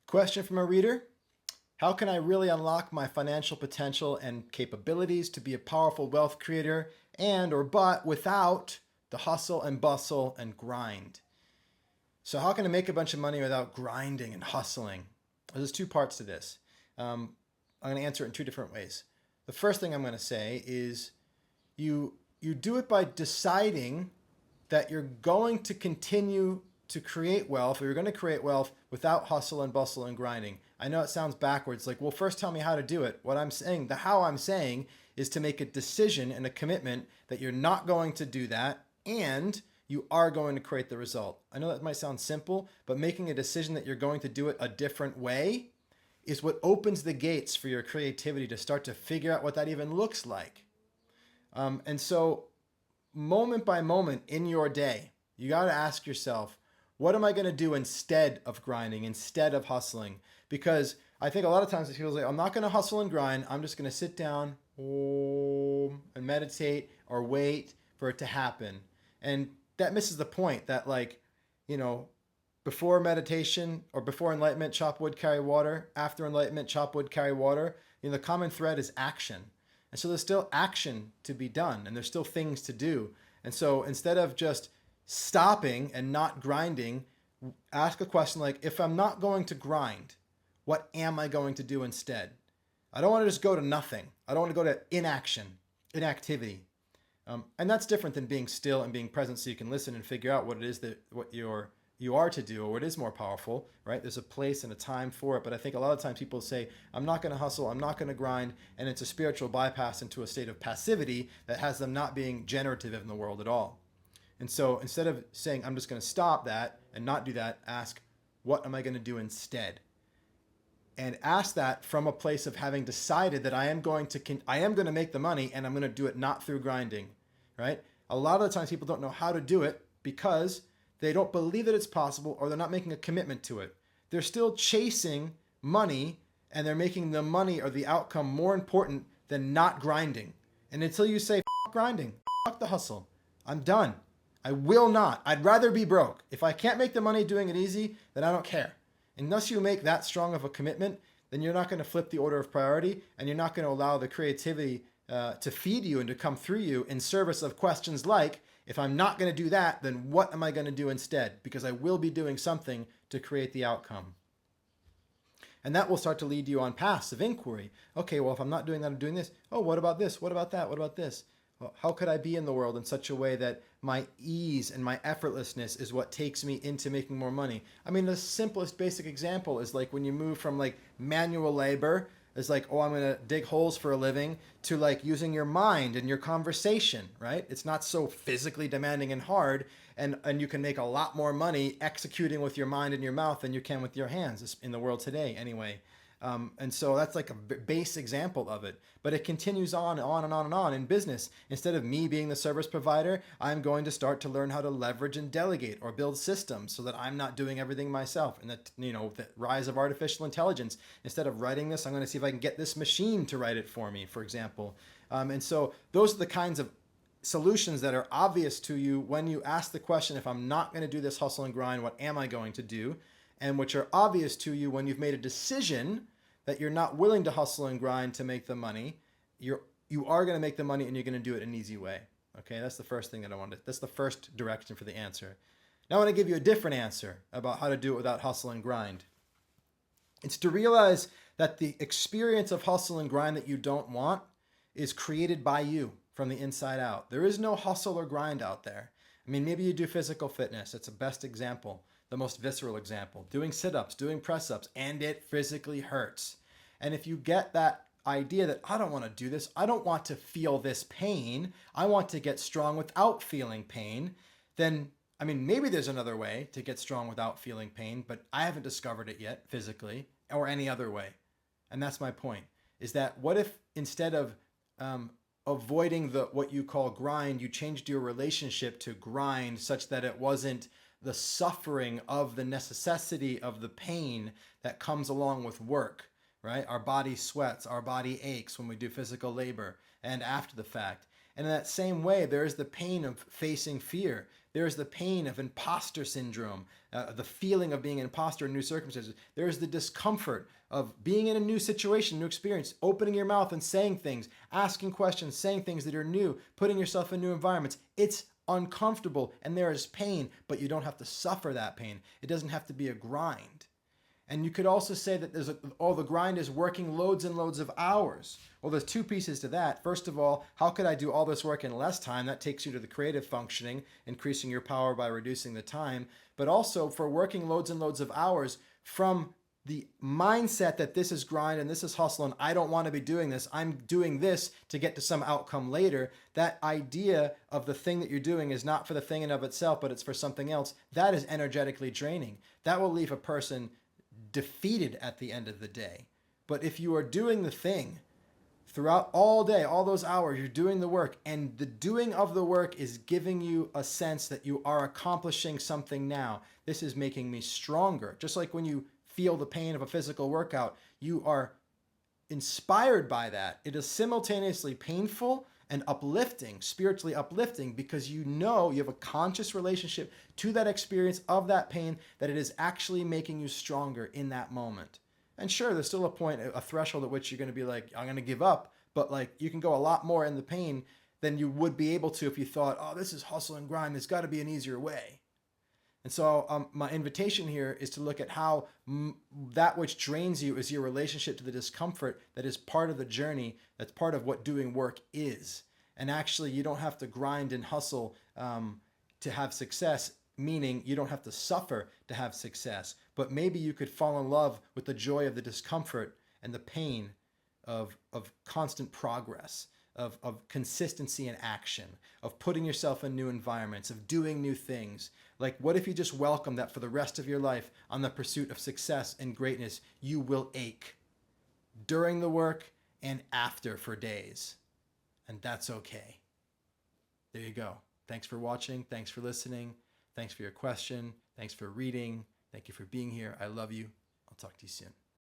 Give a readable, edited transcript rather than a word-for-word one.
Question from a reader. How can I really unlock my financial potential and capabilities to be a powerful wealth creator but without the hustle and bustle and grind? So how can I make a bunch of money without grinding and hustling? There's two parts to this. I'm going to answer it in two different ways. The first thing I'm going to say is you do it by deciding that you're going to continue to create wealth, or you're going to create wealth without hustle and bustle and grinding. I know it sounds backwards, like, well, first tell me how to do it. What I'm saying, the how I'm saying is to make a decision and a commitment that you're not going to do that and you are going to create the result. I know that might sound simple, but making a decision that you're going to do it a different way is what opens the gates for your creativity to start to figure out what that even looks like. And so moment by moment in your day, you got to ask yourself, what am I going to do instead of grinding, instead of hustling? Because I think a lot of times people say, I'm not going to hustle and grind. I'm just going to sit down and meditate or wait for it to happen. And that misses the point that, like, before meditation or before enlightenment, chop wood, carry water. After enlightenment, chop wood, carry water. The common thread is action. And so there's still action to be done and there's still things to do. And so instead of just stopping and not grinding, ask a question like, if I'm not going to grind, what am I going to do instead? I don't want to just go to nothing. I don't want to go to inactivity. And that's different than being still and being present so you can listen and figure out what it is that you are to do, or what is more powerful, right? There's a place and a time for it. But I think a lot of times people say, I'm not going to hustle, I'm not going to grind. And it's a spiritual bypass into a state of passivity that has them not being generative in the world at all. And so instead of saying, I'm just going to stop that and not do that, ask, what am I going to do instead? And ask that from a place of having decided that I am going to make the money, and I'm going to do it not through grinding, right? A lot of the times people don't know how to do it because they don't believe that it's possible, or they're not making a commitment to it. They're still chasing money, and they're making the money or the outcome more important than not grinding. And until you say, fuck grinding, fuck the hustle, I'm done. I will not. I'd rather be broke. If I can't make the money doing it easy, then I don't care. Unless you make that strong of a commitment, then you're not going to flip the order of priority, and you're not going to allow the creativity to feed you and to come through you in service of questions like, if I'm not going to do that, then what am I going to do instead? Because I will be doing something to create the outcome. And that will start to lead you on paths of inquiry. Okay, well, if I'm not doing that, I'm doing this. Oh, what about this? What about that? What about this? Well, how could I be in the world in such a way that my ease and my effortlessness is what takes me into making more money? I mean, the simplest basic example is like when you move from like manual labor, is like, oh, I'm going to dig holes for a living, to like using your mind and your conversation, right? It's not so physically demanding and hard, and you can make a lot more money executing with your mind and your mouth than you can with your hands in the world today anyway. And so that's like a base example of it. But it continues on and on and on and on in business. Instead of me being the service provider, I'm going to start to learn how to leverage and delegate or build systems so that I'm not doing everything myself. And that, the rise of artificial intelligence. Instead of writing this, I'm going to see if I can get this machine to write it for me, for example. And so those are the kinds of solutions that are obvious to you when you ask the question, if I'm not going to do this hustle and grind, what am I going to do? And which are obvious to you when you've made a decision that you're not willing to hustle and grind to make the money. You are going to make the money, and you're going to do it an easy way. Okay, that's the first thing that I wanted. That's the first direction for the answer. Now I want to give you a different answer about how to do it without hustle and grind. It's to realize that the experience of hustle and grind that you don't want is created by you from the inside out. There is no hustle or grind out there. I mean, maybe you do physical fitness. It's the best example. The most visceral example, doing sit-ups, doing press-ups, and it physically hurts. And if you get that idea that I don't want to do this, I don't want to feel this pain, I want to get strong without feeling pain, then, I mean, maybe there's another way to get strong without feeling pain, but I haven't discovered it yet physically or any other way. And that's my point, is that what if instead of avoiding what you call grind, you changed your relationship to grind such that it wasn't the suffering of the necessity of the pain that comes along with work, right? Our body sweats, our body aches when we do physical labor and after the fact. And in that same way, there is the pain of facing fear. There is the pain of imposter syndrome, the feeling of being an imposter in new circumstances. There is the discomfort of being in a new situation, new experience, opening your mouth and saying things, asking questions, saying things that are new, putting yourself in new environments. It's uncomfortable and there is pain, but you don't have to suffer that pain. It doesn't have to be a grind. And you could also say that the grind is working loads and loads of hours. Well, there's two pieces to that. First of all, how could I do all this work in less time? That takes you to the creative functioning, increasing your power by reducing the time. But also for working loads and loads of hours from the mindset that this is grind and this is hustle and I don't want to be doing this. I'm doing this to get to some outcome later. That idea of the thing that you're doing is not for the thing in of itself, but it's for something else. That is energetically draining. That will leave a person defeated at the end of the day. But if you are doing the thing throughout all day, all those hours, you're doing the work, and the doing of the work is giving you a sense that you are accomplishing something now. This is making me stronger. Just like when you feel the pain of a physical workout, you are inspired by that. It is simultaneously painful and uplifting, spiritually uplifting, because you know you have a conscious relationship to that experience of that pain, that it is actually making you stronger in that moment. And sure, there's still a point, a threshold at which you're going to be like, I'm going to give up, but like you can go a lot more in the pain than you would be able to if you thought, oh, this is hustle and grind, there's got to be an easier way. And so my invitation here is to look at how that which drains you is your relationship to the discomfort that is part of the journey, that's part of what doing work is. And actually, you don't have to grind and hustle to have success, meaning you don't have to suffer to have success. But maybe you could fall in love with the joy of the discomfort and the pain of constant progress, of consistency in action, of putting yourself in new environments, of doing new things. Like, what if you just welcome that for the rest of your life on the pursuit of success and greatness, you will ache during the work and after for days. And that's okay. There you go. Thanks for watching. Thanks for listening. Thanks for your question. Thanks for reading. Thank you for being here. I love you. I'll talk to you soon.